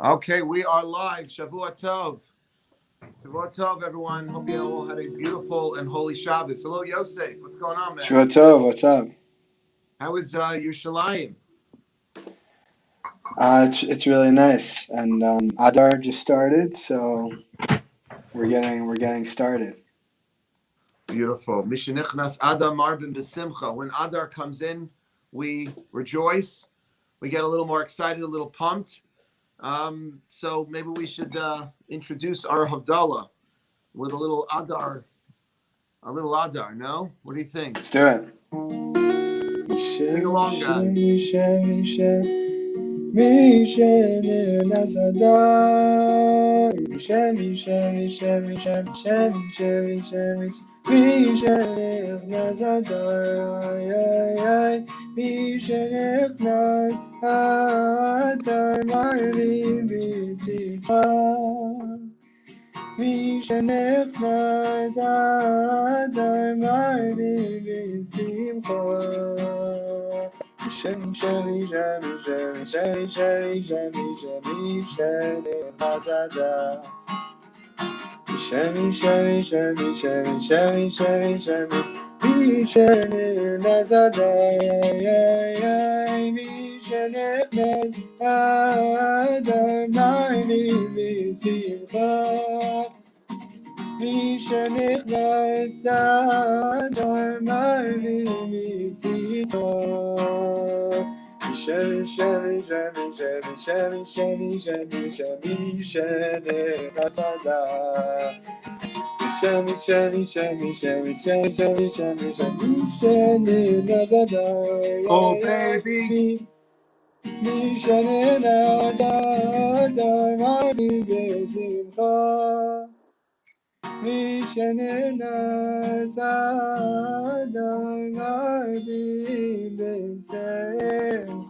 Okay, we are live. Shavua Tov. Shavua Tov, everyone. Hope you all had a beautiful and holy Shabbos. Hello, Yosef. What's going on, man? Sure, Tov, what's up? How is Yerushalayim? It's really nice, and Adar just started, so we're getting started. Beautiful. Mishenichnas Adar Marbin B'Simcha. When Adar comes in, we rejoice. We get a little more excited, a little pumped. So maybe we should introduce our Havdalah with a little Adar. A little Adar, no? What do you think? Let's do it. Sing along, guys. מי שנכנס אדר מרבי בשמחו שמי שמי שמי שמי שמי שמי שמי שמי שנכנס אדר שמי שמי שמי שמי שמי שמי שמי מי שנכנס אדר מי שנכנס אדר מרבי בשמחו מי שנכנס אדר מרבי בשמחו שמי שמי שמי שמי שמי שמי שמי שנכנס אדר שמי שמי שמי שמי שמי שמי שמי שמי שנכנס אדר Oh, baby. מי שנכנס אדר מרבי בשמחו מי שנכנס אדר מרבי בשמחו.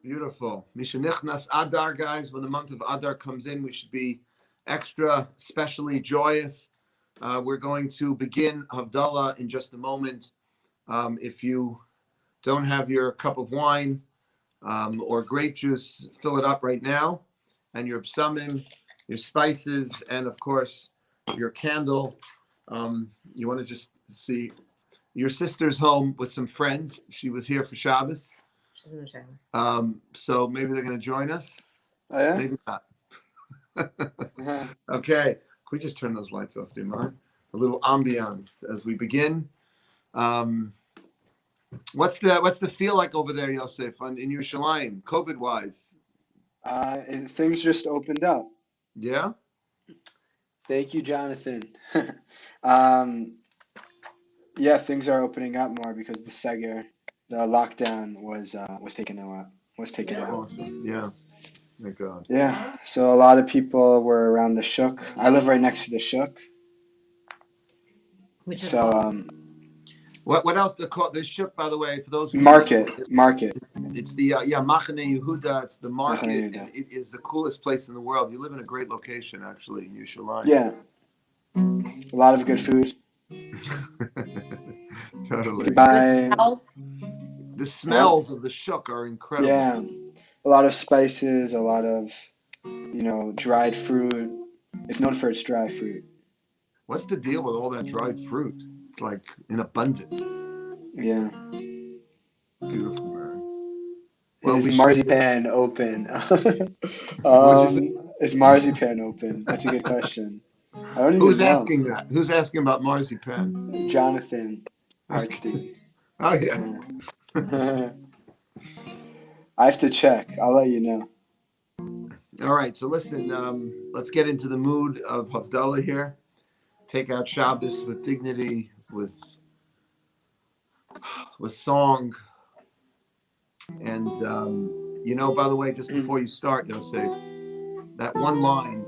Beautiful. Mishenichnas Adar, guys. When the month of Adar comes in, we should be extra specially joyous. We're going to begin Havdalah in just a moment. If you don't have your cup of wine or grape juice, fill it up right now. And your psamim, your spices, and of course, your candle. You want to just see your sister's home with some friends. She was here for Shabbos. She's in the shower. So maybe they're going to join us. Oh, yeah? Maybe not. Okay. Can we just turn those lights off, do you mind? A little ambiance as we begin. What's the feel like over there, Yosef, in Yerushalayim, COVID-wise? Things just opened up. Yeah? Thank you, Jonathan. Yeah, things are opening up more because the lockdown was taken out. Awesome. Yeah. Thank God. Yeah, so a lot of people were around the shuk. I live right next to the shuk. Which is So What else? The shuk, by the way, for those who market. It's the Machane Yehuda. It's the market. Machane Yehuda. And it is the coolest place in the world. You live in a great location, actually, in Yerushalayim. Yeah, a lot of good food. Totally. Buy, The smells of the shuk are incredible. yeah, a lot of spices, a lot of dried fruit. It's known for its dry fruit. What's the deal with all that dried fruit? It's like in abundance. Yeah. Beautiful, man. Is marzipan open? Is marzipan open? That's a good question. I don't even Who's know. asking that? Who's asking about marzipan? Jonathan Hartstein. Oh, yeah. I have to check. I'll let you know. All right, so listen, let's get into the mood of Havdalah here. Take out Shabbos with dignity, with song. And, by the way, just before you start, Yosef, that one line,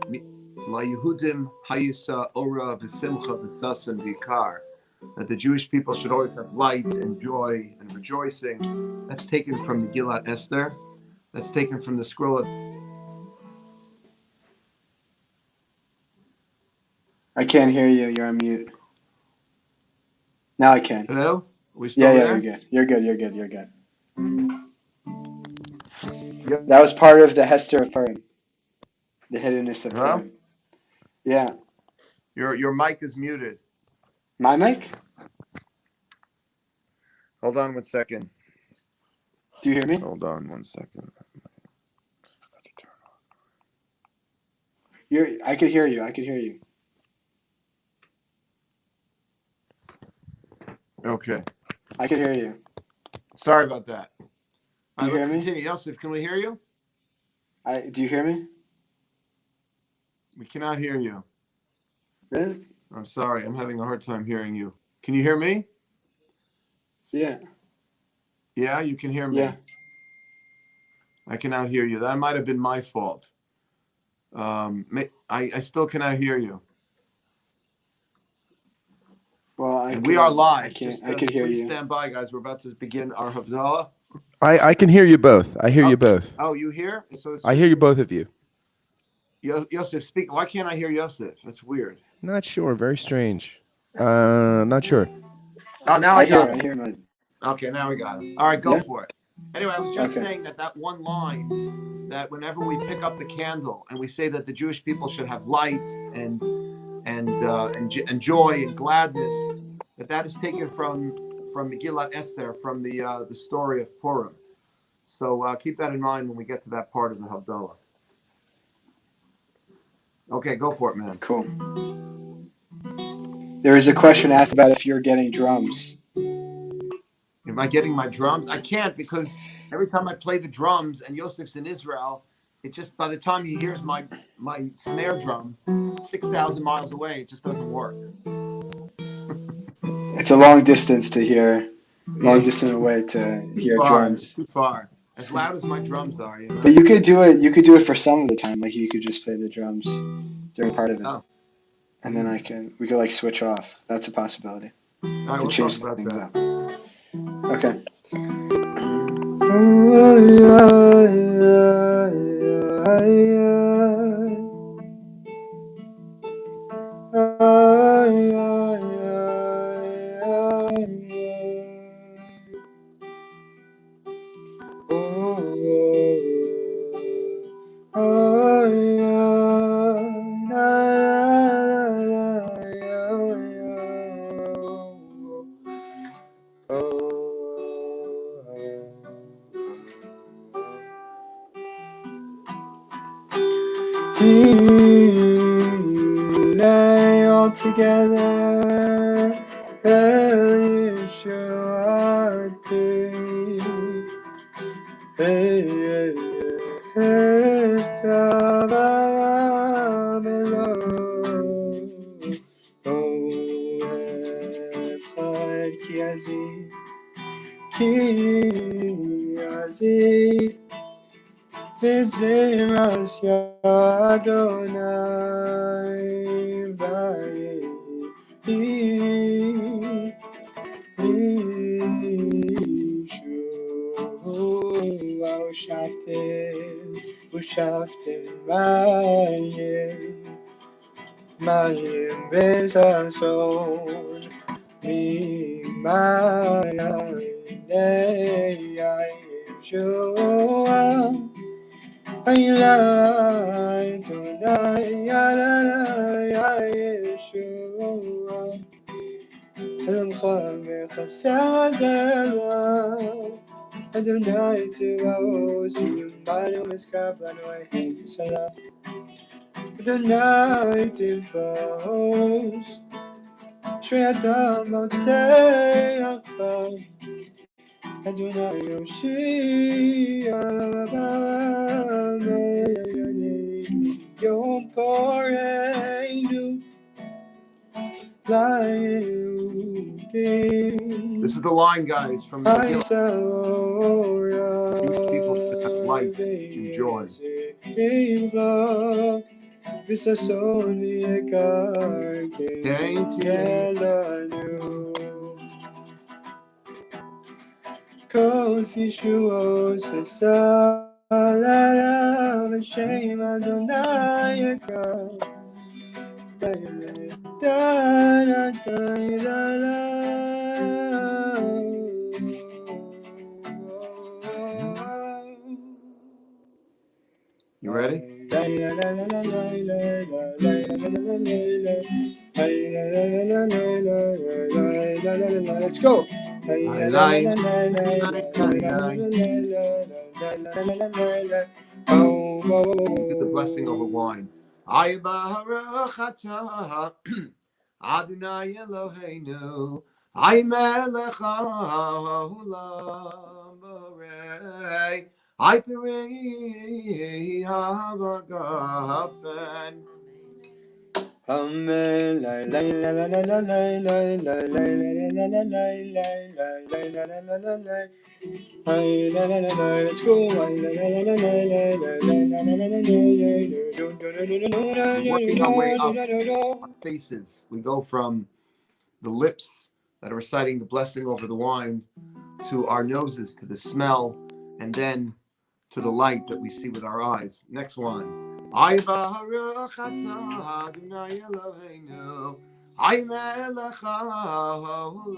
La Yehudim Hayisa Ora V'Simcha V'Sasan V'Ikar, that the Jewish people should always have light and joy and rejoicing. That's taken from Megillat Esther. That's taken from the scroll of... I can't hear you. You're on mute. Now I can. Hello? Are we still there? You're good. You're good. That was part of the Hester of Purim, the hiddenness of Huh? Purim. Yeah. Your mic is muted. My mic? Hold on 1 second. Do you hear me? Hold on 1 second. I could hear you. I could hear you. Okay. I could hear you. Sorry about that. Do All you right, let's hear me? continue. Yosef, can we hear you? Do you hear me? We cannot hear you. Really? I'm sorry. I'm having a hard time hearing you. Can you hear me? Yeah. Yeah, you can hear me. Yeah. I cannot hear you. That might have been my fault. I still cannot hear you. Well, And we are live. I can't. Just, I could hear please you. stand by, guys. We're about to begin our Havdalah. I can hear you both. I hear you both. Oh, you hear? So it's I just hear you both of you. Yosef, speak. Why can't I hear Yosef? That's weird. Not sure. Very strange. Not sure. Oh, now I got I him. hear my. Okay, now we got him. All right, go Yeah? for it. Anyway, I was just Okay. saying that one line, that whenever we pick up the candle and we say that the Jewish people should have light and joy and gladness, that is taken from Megillat Esther, from the story of Purim. So keep that in mind when we get to that part of the Havdalah. Okay, go for it, man. Cool. There was a question asked about if you're getting drums. Am I getting my drums? I can't, because every time I play the drums and Yosef's in Israel, it just, by the time he hears my snare drum 6,000 miles away, it just doesn't work. It's a long distance to hear, long Yeah, distance away to too hear far. It's drums. too far. As loud as my drums are, you know. But you could do it. You could do it for some of the time. Like you could just play the drums during part of it, Oh. and then we could like switch off. That's a possibility All right, to we'll change talk about things that. up. Okay. Lay all together, V'ziras Adonai v'yehi Ushaftem mayim bezason mimayim Yeshua Yeshua Adonai Tzvaos, Yimanu Miskabanu Ehem Salah. Adonai Tzvaos, Shreyatam Moteach. Adonai Yoshia, Yom Koreinu, This is the line, guys, from the Megillah. Jewish people should have light and joy. Cause Yeshua Salah Hashem Adonai Ekram You ready? Let's go. I lie. Do the blessing over wine. I Adonai Eloheinu, I melech haolam b'orei, I pirei havagafen. Amen. Let's go. We're working our way up our faces. We go from the lips that are reciting the blessing over the wine to our noses, to the smell, and then to the light that we see with our eyes. Next one. I baruch atah Adonai Eloheinu, I melech haolam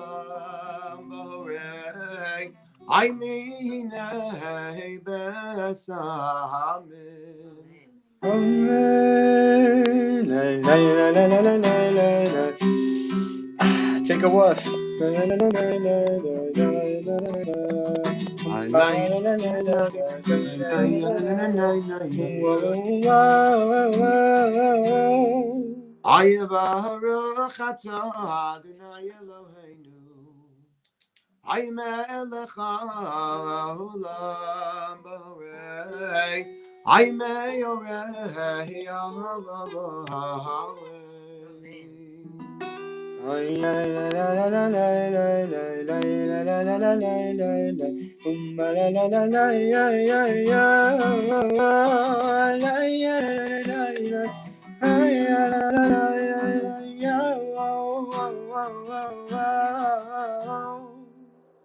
b'orei, I minei besamim. Amen. Take a whiff. I baruch atah Adonai Eloheinu, I melech haolam b'orei, I meyorei ha'avavavei.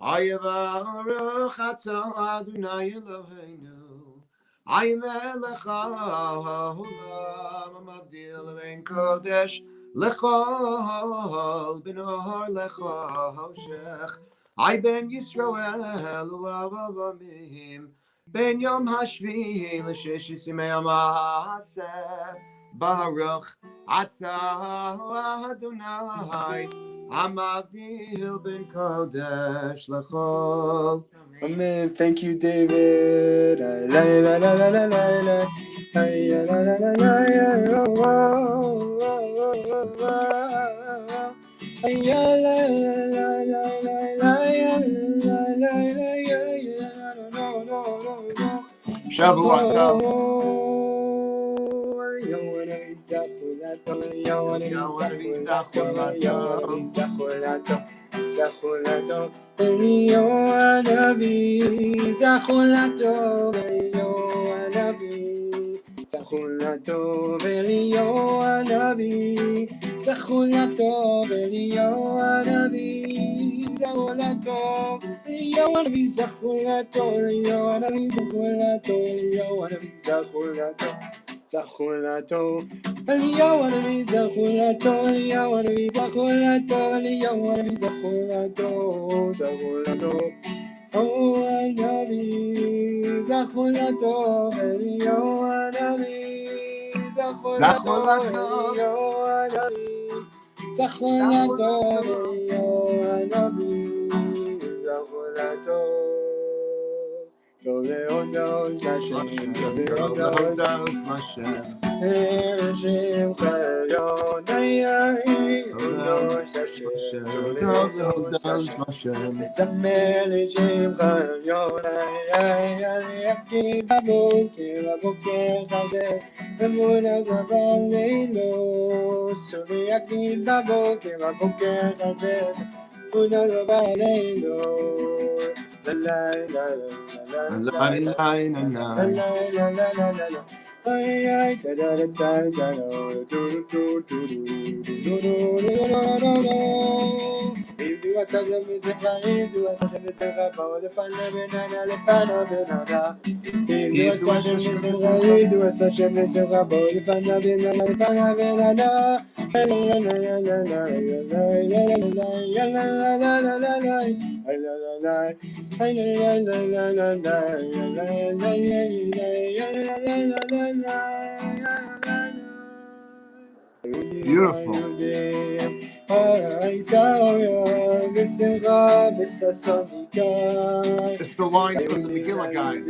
I baruch atah Adonai Eloheinu, I melech haolam mavdil ben kodesh lechol ben or lechoshech. I ben Yisrael u'avavamim ben yom hashvi l'shesh yimei ha'aseh baruch atah Adonai Amavdil ben Kodesh Lachol. Amen. Thank you, David. Shavua Tov. Beautiful. It's the line from the Megillah, guys.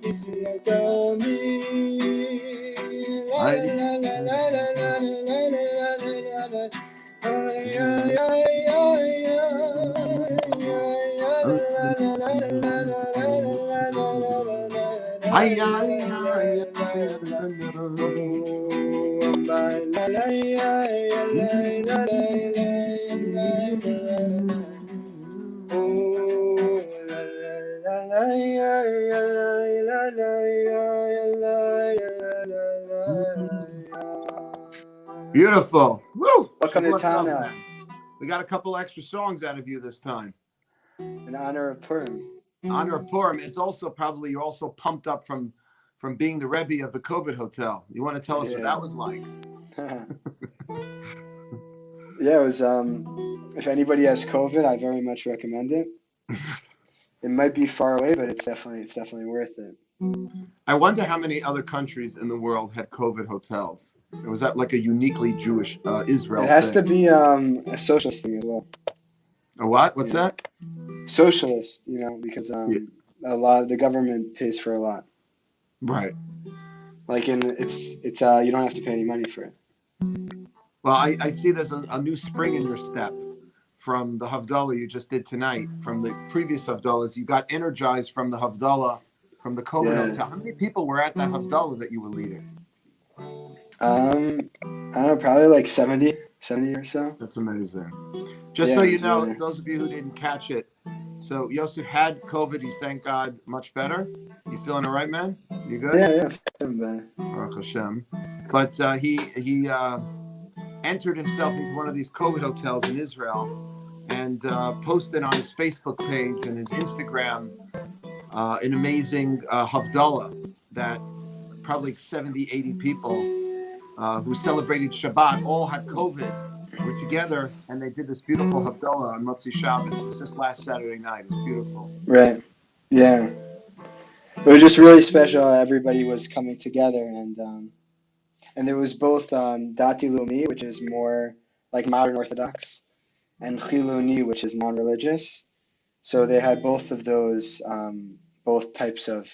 This is beautiful. Woo! Welcome to town now. We got a couple extra songs out of you this time. In honor of Purim. Honor of Purim. It's also probably you're also pumped up from being the Rebbe of the COVID hotel. You want to tell us what that was like? Yeah, it was. If anybody has COVID, I very much recommend it. It might be far away, but it's definitely worth it. I wonder how many other countries in the world had COVID hotels. Or was that like a uniquely Jewish Israel? It has thing? to be a socialist thing as well. A what? What's that? Socialist, because a lot the government pays for a lot. Right. Like it's you don't have to pay any money for it. Well, I see there's a new spring in your step from the Havdalah you just did tonight. From the previous Havdalahs, you got energized from the Havdalah from the COVID hotel. How many people were at that Havdalah that you were leading? I don't know, probably like 70 or so. That's amazing. Just so you know, those of you who didn't catch it, so Yosef had COVID. He's, thank God, much better. You feeling all right, man? You good? Yeah, feeling better. Baruch Hashem. But he entered himself into one of these COVID hotels in Israel and posted on his Facebook page and his Instagram an amazing Havdalah that probably 70, 80 people who celebrated Shabbat all had COVID, were together, and they did this beautiful Havdalah on Motzi Shabbos. It was just last Saturday night. It was beautiful. Right. Yeah. It was just really special. Everybody was coming together, and there was both Dati Leumi, which is more like modern Orthodox, and Chiluni, which is non-religious. So they had both of those, both types of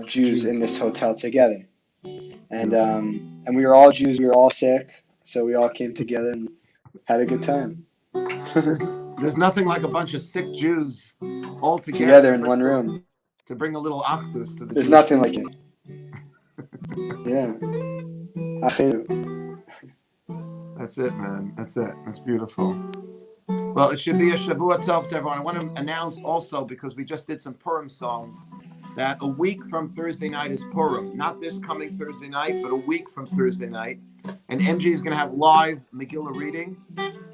Jews in this hotel together. And we were all Jews. We were all sick, so we all came together and had a good time. There's nothing like a bunch of sick Jews all together in one room to bring a little achdus to the. There's nothing like it. Yeah. That's it, man. That's it. That's beautiful. Well, it should be a Shavua Tov to everyone. I want to announce also, because we just did some Purim songs, that a week from Thursday night is Purim. Not this coming Thursday night, but a week from Thursday night. And MG is going to have live Megillah reading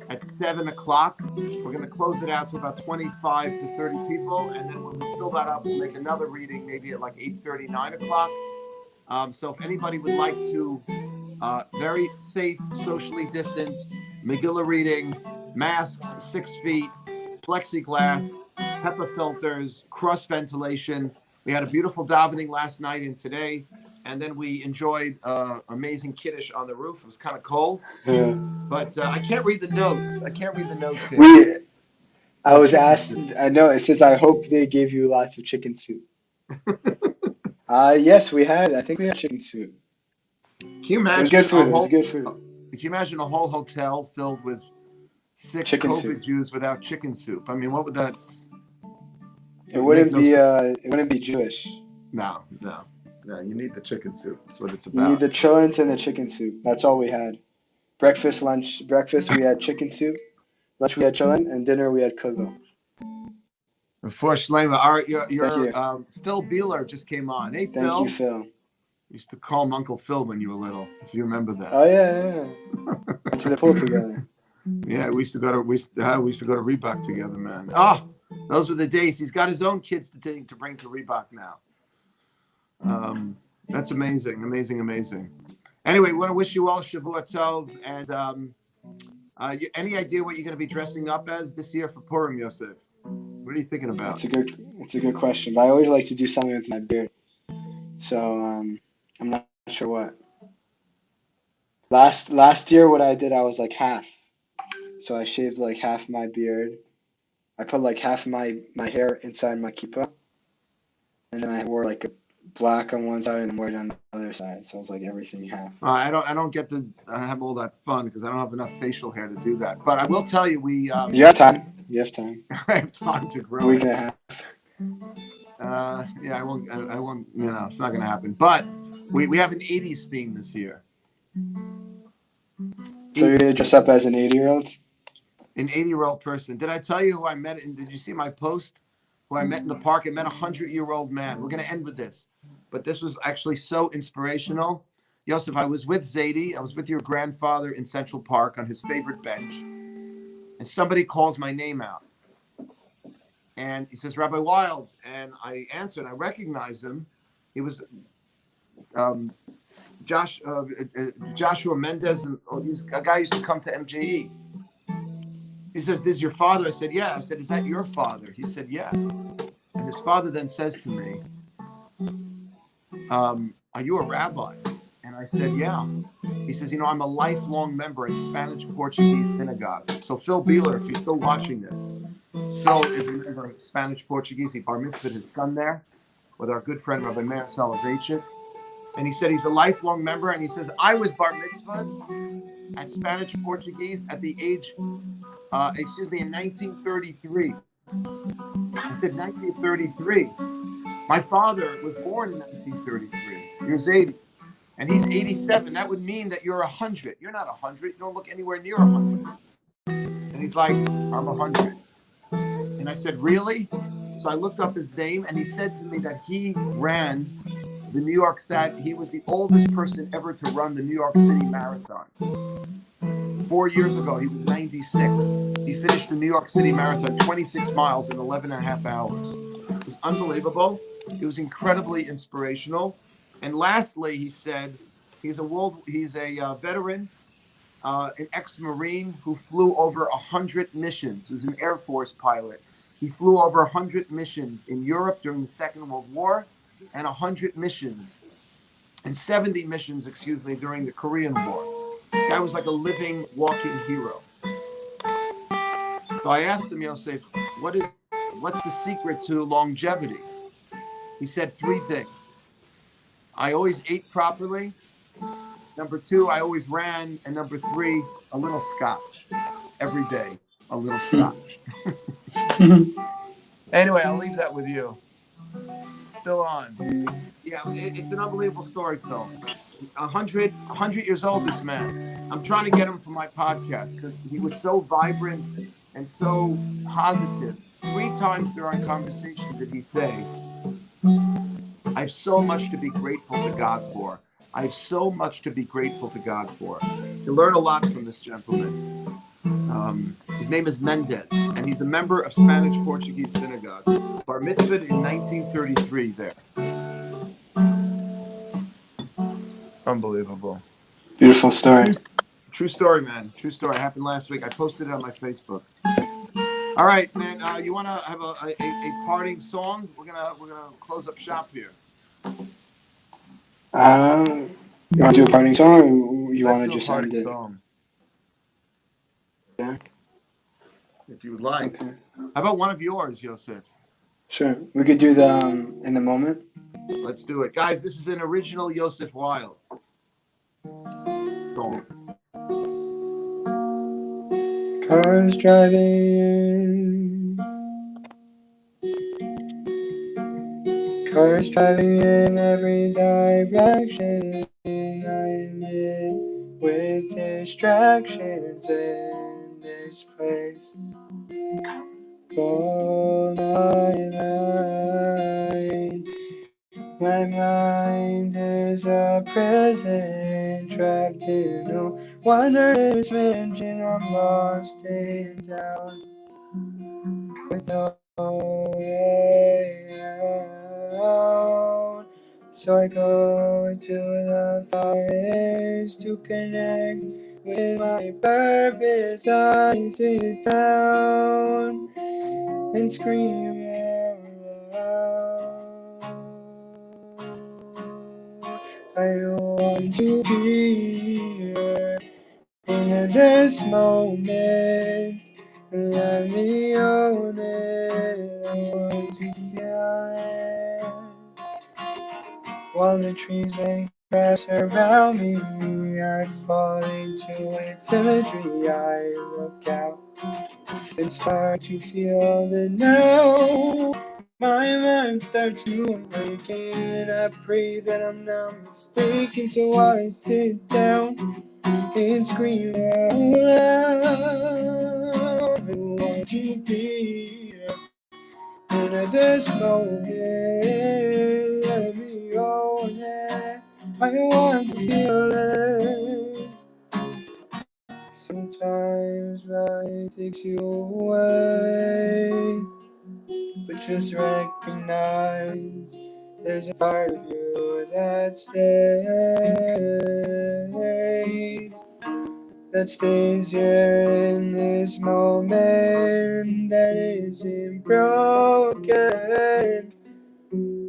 at 7 o'clock. We're going to close it out to about 25 to 30 people. And then when we fill that up, we'll make another reading maybe at like 8:30, 9 o'clock. So if anybody would like to, very safe, socially distant Megillah reading, masks, 6 feet, plexiglass, HEPA filters, cross ventilation. We had a beautiful davening last night and today, and then we enjoyed amazing kiddush on the roof. It was kind of cold, but I can't read the notes. Here. I was asked. I know it says, "I hope they gave you lots of chicken soup." Yes, we had. I think we had chicken soup. Can you imagine? It was good food. Can you imagine a whole hotel filled with sick chicken COVID soup. Jews without chicken soup? I mean, what would that? It wouldn't be Jewish. No. Yeah, you need the chicken soup. That's what it's You need about. the chillin' and the chicken soup. That's all we had. Breakfast, lunch. Breakfast we had chicken soup. Lunch we had chillin', and dinner we had kugo. Before Shlema, Thank you. Phil Beeler just came on. Hey, Thank you, Phil. Phil. Used to call him Uncle Phil when you were little, if you remember that. Oh yeah. Went to the pool together. Yeah, we used to go to Reebok together, man. Oh, those were the days. He's got his own kids to bring to Reebok now. That's amazing, amazing. Anyway, we want to wish you all Shavua Tov, and any idea what you're going to be dressing up as this year for Purim, Yosef? What are you thinking about? It's a good question, but I always like to do something with my beard. So I'm not sure what. Last year, what I did, I was like half. So I shaved like half my beard. I put like half my hair inside my kippah, and then I wore like a black on one side and white on the other side. So it was like everything half. I don't get to have all that fun because I don't have enough facial hair to do that. But I will tell you, You have time. You have time. I have time to grow A week it. and a half. Yeah, I won't. It's not going to happen. But we have an '80s theme this year. So you're gonna dress up as an 80-year-old? An 80-year-old person. Did I tell you who I met? Did you see my post? Who I met in the park? I met a 100-year-old man. We're going to end with this, but this was actually so inspirational. Yosef, I was with Zadie. I was with your grandfather in Central Park on his favorite bench, and somebody calls my name out, and he says, "Rabbi Wilds," and I answered. I recognized him. He was Joshua Mendez, and he's a guy who used to come to MJE. He says, "This is your father?" I said, "Yeah." I said, "Is that your father?" He said, "Yes." And his father then says to me, "Are you a rabbi?" And I said, "Yeah." He says, "I'm a lifelong member at Spanish Portuguese Synagogue." So Phil Beeler, if you're still watching this, Phil is a member of Spanish Portuguese. He bar mitzvahed his son there with our good friend Rabbi Meir Soloveitchik. And he said he's a lifelong member. And he says, "I was bar mitzvahed at Spanish Portuguese at the age, in 1933. I said, 1933. My father was born in 1933. You're 80. And he's 87. That would mean that you're 100. You're not 100. You don't look anywhere near 100. And he's like, "I'm 100. And I said, "Really?" So I looked up his name, and he said to me that he ran the New York Sat. He was the oldest person ever to run the New York City Marathon. 4 years ago, he was 96. He finished the New York City Marathon 26 miles in 11 and a half hours. It was unbelievable. It was incredibly inspirational. And lastly, he said he's a veteran, an ex-Marine who flew over 100 missions. He was an Air Force pilot. He flew over 100 missions in Europe during the Second World War and 100 missions and 70 missions, during the Korean War. The guy was like a living, walking hero. So I asked him, Yosef, what's the secret to longevity? He said 3 things. I always ate properly. Number 2, I always ran. And number 3, a little scotch. Every day, a little scotch. Anyway, I'll leave that with you. Still on. Yeah, it's an unbelievable story, Phil. 100 years old, this man. I'm trying to get him for my podcast because he was so vibrant and so positive. 3 times during conversation did he say, "I have so much to be grateful to God for. I have so much to be grateful to God for." You learn a lot from this gentleman. His name is Mendez, and he's a member of Spanish Portuguese Synagogue. Bar mitzvahed in 1933 there. Unbelievable. Beautiful story. True story, man. True story. It happened last week. I posted it on my Facebook. All right, man. You want to have a parting song? We're gonna close up shop here. You want to do a parting song, or you want to just end it? Song. Yeah. If you would like. Okay. How about one of yours, Yosef? Sure. We could do the In the Moment. Let's do it, guys. This is an original Yosef Wilds song. Cars driving, Cars driving in every direction. I live with distractions in this place. All my mind is a prison, trapped in a wondrous mansion. I'm lost in doubt with no way out. So I go to the forest to connect with my purpose. I sit down and scream out loud. I want to be here in this moment. Let me own it. I want to feel it. While the trees and grass around me, I fall into its imagery. I look out and start to feel the now. My mind starts to awaken. I pray that I'm not mistaken, so I sit down and scream out loud. I want to be in this moment. Let me own it. I want to feel it. Sometimes life takes you away, but just recognize there's a part of you that stays here in this moment, that isn't broken,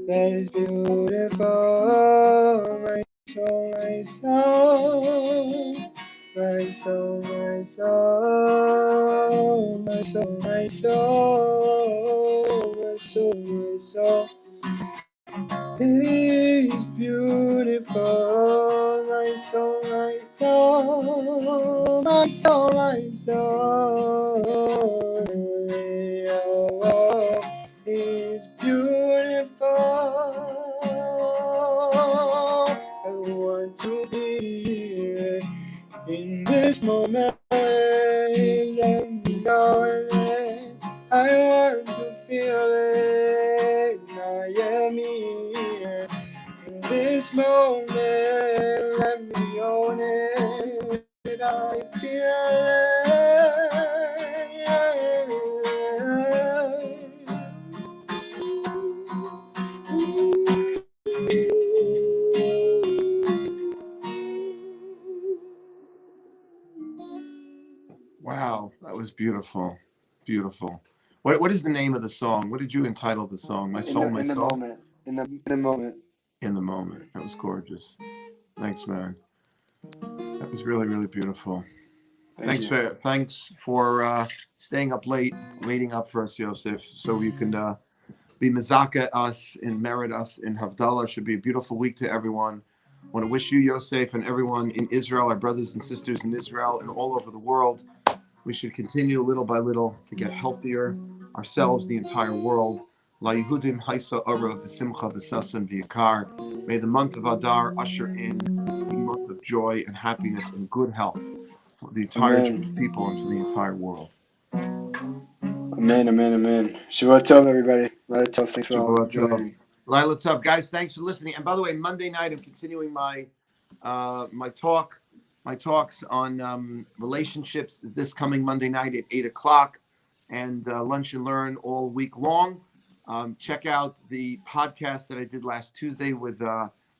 that is beautiful. My soul, my soul. My soul, my soul, my soul, my soul, my soul, my soul is beautiful. My soul, my soul, my soul, my soul is beautiful. I want to be here in this moment. Let me know it. I want to feel it. I am here in this moment. Let me own it. I feel Wow, that was beautiful. Beautiful. What is the name of the song? What did you entitle the song? My Soul, My in the Soul? moment. In the moment. In the Moment. That was gorgeous. Thanks, man. That was really, really beautiful. Thank you. Thanks for staying up late, waiting up for us, Yosef, so you can be mezaka us and merit us in Havdalah. Should be a beautiful week to everyone. I want to wish you, Yosef, and everyone in Israel, our brothers and sisters in Israel and all over the world. We should continue little by little to get healthier, ourselves, the entire world. La Yehudim Haisa Ara V'Simcha V'Sasan V'Yakar. May the month of Adar usher in a month of joy and happiness and good health for the entire Amen. Jewish people and for the entire world. Amen, amen, amen. Shabbat Tov, everybody. Shabbat Tov. Thanks for all Shabbat Tov. joining. Lila Tov. Guys, thanks for listening. And by the way, Monday night I'm continuing my talks on relationships this coming Monday night at 8 o'clock, and lunch and learn all week long. Check out the podcast that I did last Tuesday with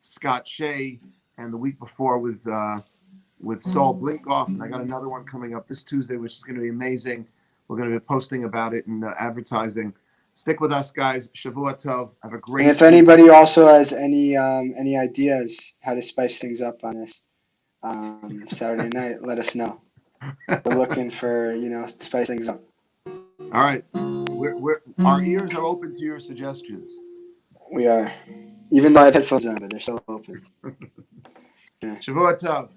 Scott Shea, and the week before with Saul Blinkoff, and I got another one coming up this Tuesday, which is going to be amazing. We're going to be posting about it and advertising. Stick with us, guys. Shavua Tov. Have a And great if week. anybody also has any ideas how to spice things up on this Saturday night, let us know. We're looking for spice things up. All right. Our ears are open to your suggestions. We are, even though I have headphones on, but they're still open. Yeah. Shavua Tov.